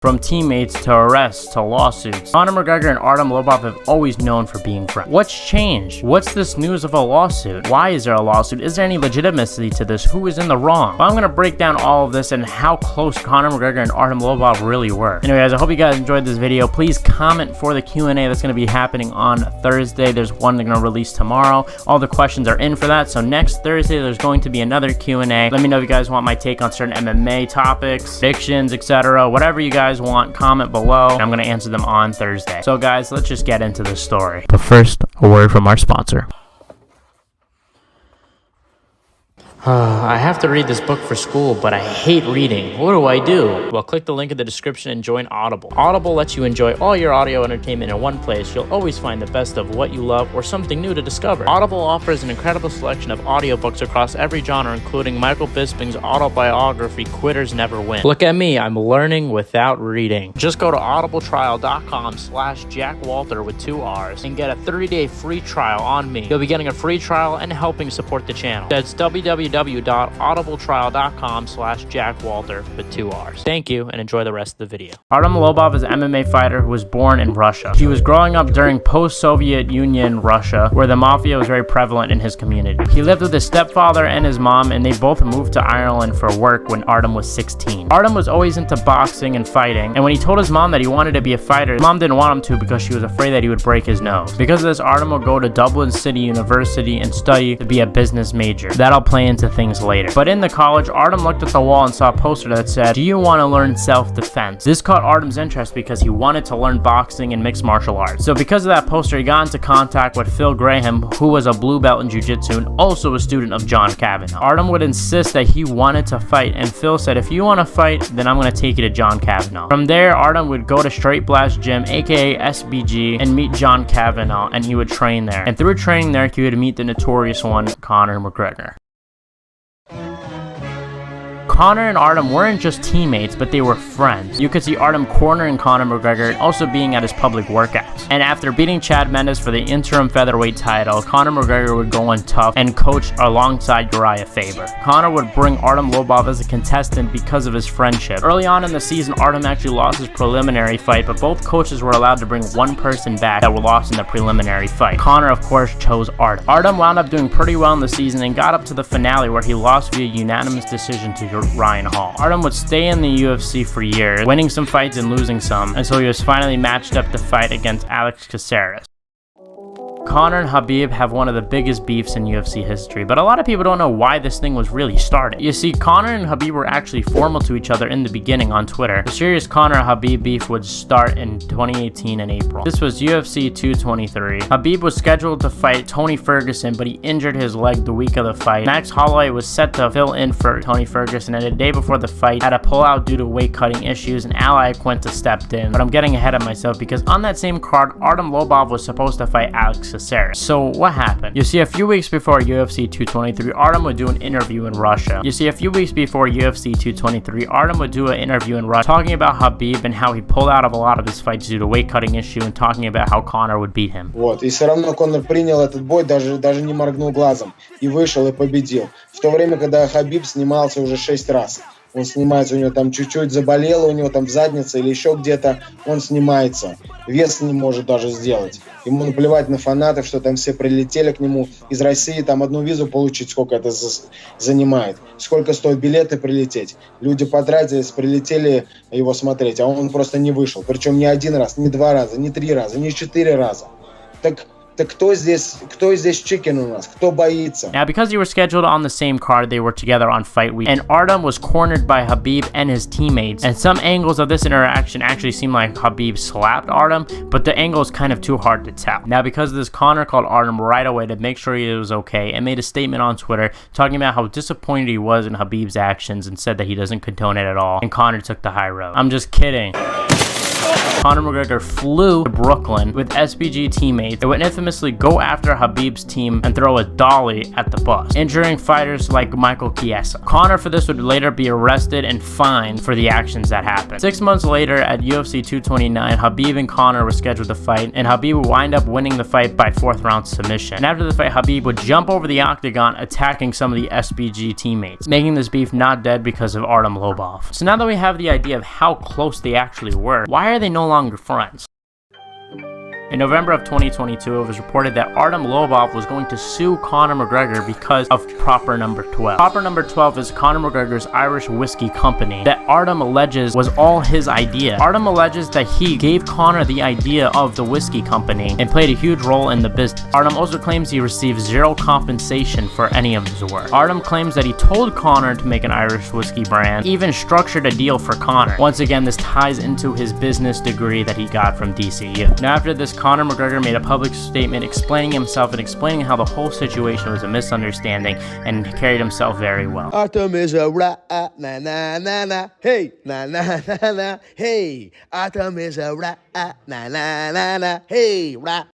From teammates to arrests to lawsuits, Conor McGregor and Artem Lobov have always known for being friends. What's changed? What's this news of a lawsuit? Why is there a lawsuit? Is there any legitimacy to this? Who is in the wrong? Well, I'm going to break down all of this and how close Conor McGregor and Artem Lobov really were. Anyway, guys, I hope you guys enjoyed this video. Please comment for the Q&A that's going to be happening on Thursday. There's one going to release tomorrow. All the questions are in for that. So next Thursday, there's going to be another Q&A. Let me know if you guys want my take on certain MMA topics, predictions, etc. Whatever you guys want, comment below. I'm going to answer them on Thursday. So guys, let's just get into this story. But first, a word from our sponsor. I have to read this book for school, but I hate reading. What do I do? Well, click the link in the description and join Audible. Audible lets you enjoy all your audio entertainment in one place. You'll always find the best of what you love or something new to discover. Audible offers an incredible selection of audiobooks across every genre, including Michael Bisping's autobiography, Quitters Never Win. Look at me, I'm learning without reading. Just go to audibletrial.com/JackWalter with 2 R's and get a 30-day free trial on me. You'll be getting a free trial and helping support the channel. That's www.audibletrial.com/JackWalter with 2 R's. Thank you and enjoy the rest of the video. Artem Lobov is an MMA fighter who was born in Russia. He was growing up during post-Soviet Union Russia, where the mafia was very prevalent in his community. He lived with his stepfather and his mom, and they both moved to Ireland for work when Artem was 16. Artem was always into boxing and fighting, and when he told his mom that he wanted to be a fighter, his mom didn't want him to because she was afraid that he would break his nose. Because of this, Artem would go to Dublin City University and study to be a business major. That'll play into things later. But in the college, Artem looked at the wall and saw a poster that said, "Do you want to learn self-defense?" This caught Artem's interest because he wanted to learn boxing and mixed martial arts. So because of that poster, he got into contact with Phil Graham, who was a blue belt in jiu-jitsu and also a student of John Kavanagh. Artem would insist that he wanted to fight, and Phil said, "If you want to fight, then I'm going to take you to John Kavanagh." From there, Artem would go to Straight Blast Gym, aka SBG, and meet John Kavanagh, and he would train there. And through training there, he would meet the notorious one, Conor McGregor. Conor and Artem weren't just teammates, but they were friends. You could see Artem cornering Conor McGregor and also being at his public workouts. And after beating Chad Mendes for the interim featherweight title, Conor McGregor would go on tough and coach alongside Uriah Faber. Conor would bring Artem Lobov as a contestant because of his friendship. Early on in the season, Artem actually lost his preliminary fight, but both coaches were allowed to bring one person back that were lost in the preliminary fight. Conor, of course, chose Artem. Artem wound up doing pretty well in the season and got up to the finale where he lost via unanimous decision to Ryan Hall. Artem would stay in the UFC for years, winning some fights and losing some, until he was finally matched up to fight against Alex Caceres. Conor and Khabib have one of the biggest beefs in UFC history, but a lot of people don't know why this thing was really started. You see, Conor and Khabib were actually formal to each other in the beginning on Twitter. The serious Conor-Khabib beef would start in 2018 in April. This was UFC 223. Khabib was scheduled to fight Tony Ferguson, but he injured his leg the week of the fight. Max Holloway was set to fill in for Tony Ferguson, and the day before the fight had a pullout due to weight cutting issues, and Ally Quinta stepped in. But I'm getting ahead of myself because on that same card, Artem Lobov was supposed to fight Alex Caceres. So what happened? You see, a few weeks before UFC 223, Artem would do an interview in Russia. You see, a few weeks before UFC 223, Artem would do an interview in Russia talking about Khabib and how he pulled out of a lot of his fights due to weight cutting issue and talking about how Conor would beat him. Вот, и все равно Конор принял этот бой, даже не моргнул глазом, и вышел и победил. В то время, когда Khabib снимался уже 6 раз. Он снимается, у него там чуть-чуть заболело, у него там в заднице или еще где-то, он снимается. Вес не может даже сделать. Ему наплевать на фанатов, что там все прилетели к нему из России, там одну визу получить, сколько это занимает. Сколько стоят билеты прилететь. Люди потратились, прилетели его смотреть, а он просто не вышел. Причем не 1 раз, не 2 раза, не 3 раза, не 4 раза. Так кто здесь chicken у нас? Кто боится? Now, because they were scheduled on the same card, they were together on fight week, and Artem was cornered by Khabib and his teammates, and some angles of this interaction actually seem like Khabib slapped Artem, but the angle is kind of too hard to tell. Now, because of this, Conor called Artem right away to make sure he was okay and made a statement on Twitter talking about how disappointed he was in Khabib's actions and said that he doesn't condone it at all, and Conor took the high road. I'm just kidding. Conor McGregor flew to Brooklyn with SBG teammates that would infamously go after Khabib's team and throw a dolly at the bus, injuring fighters like Michael Chiesa. Conor for this would later be arrested and fined for the actions that happened. 6 months later at UFC 229, Khabib and Conor were scheduled to fight, and Khabib would wind up winning the fight by 4th round submission. And after the fight, Khabib would jump over the octagon, attacking some of the SBG teammates, making this beef not dead because of Artem Lobov. So now that we have the idea of how close they actually were, why are they no longer friends? In November of 2022, it was reported that Artem Lobov was going to sue Conor McGregor because of Proper Number 12. Proper Number 12 is Conor McGregor's Irish whiskey company that Artem alleges was all his idea. Artem alleges that he gave Conor the idea of the whiskey company and played a huge role in the business. Artem also claims he received zero compensation for any of his work. Artem claims that he told Conor to make an Irish whiskey brand, even structured a deal for Conor. Once again, this ties into his business degree that he got from DCU. Now after this, Conor McGregor made a public statement explaining himself and explaining how the whole situation was a misunderstanding and carried himself very well. Artem is a rat, na na na na, hey, na na na na, hey. Artem is a rat, na na na na, hey, rat.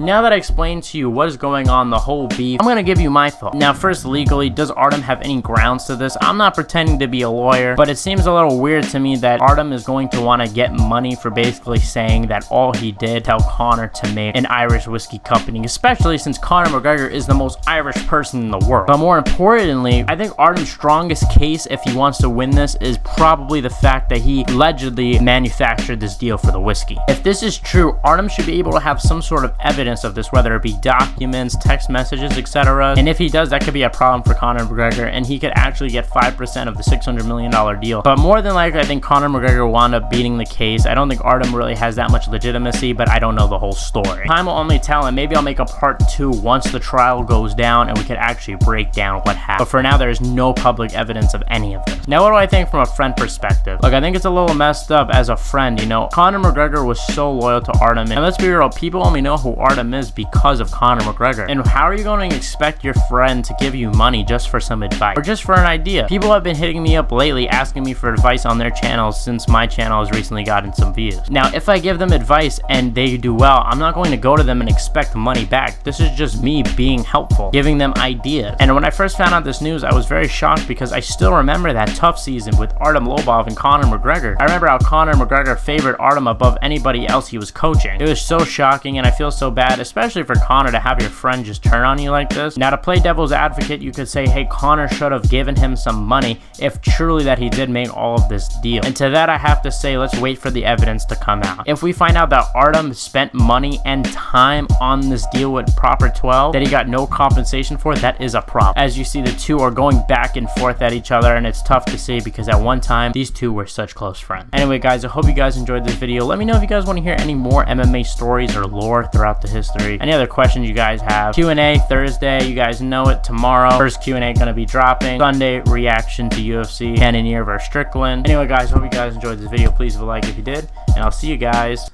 Now that I explained to you what is going on, the whole beef, I'm going to give you my thought. Now first, legally, does Artem have any grounds to this? I'm not pretending to be a lawyer, but it seems a little weird to me that Artem is going to want to get money for basically saying that all he did tell Conor to make an Irish whiskey company, especially since Conor McGregor is the most Irish person in the world. But more importantly, I think Artem's strongest case, if he wants to win this, is probably the fact that he allegedly manufactured this deal for the whiskey. If this is true, Artem should be able to have some sort of evidence of this, whether it be documents, text messages, etc. And if he does, that could be a problem for Conor McGregor, and he could actually get 5% of the $600 million deal. But more than likely, I think Conor McGregor will wind up beating the case. I don't think Artem really has that much legitimacy, but I don't know the whole story. Time will only tell, and maybe I'll make a part 2 once the trial goes down and we could actually break down what happened. But for now, there is no public evidence of any of this. Now, what do I think from a friend perspective? Look, I think it's a little messed up as a friend, you know. Conor McGregor was so loyal to Artem, and let's be real, people only know who Artem is because of Conor McGregor. And how are you going to expect your friend to give you money just for some advice or just for an idea? People have been hitting me up lately asking me for advice on their channels since my channel has recently gotten some views. Now, if I give them advice and they do well, I'm not going to go to them and expect money back. This is just me being helpful, giving them ideas. And when I first found out this news, I was very shocked because I still remember that tough season with Artem Lobov and Conor McGregor. I remember how Conor McGregor favored Artem above anybody else he was coaching. It was so shocking, and I feel so bad, especially for Conor, to have your friend just turn on you like this. Now, to play devil's advocate, you could say, hey, Conor should have given him some money if truly that he did make all of this deal. And to that, I have to say, let's wait for the evidence to come out. If we find out that Artem spent money and time on this deal with Proper 12 that he got no compensation for, that is a problem. As you see, the two are going back and forth at each other, and it's tough to see because at one time, these two were such close friends. Anyway, guys, I hope you guys enjoyed this video. Let me know if you guys want to hear any more MMA stories or lore throughout the history. Any other questions you guys have. Q&A Thursday, you guys know it. Tomorrow, first Q&A gonna be dropping. Sunday, reaction to UFC Cannonier vs Strickland. Anyway, guys, hope you guys enjoyed this video. Please leave a like if you did, and I'll see you guys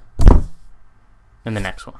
in the next one.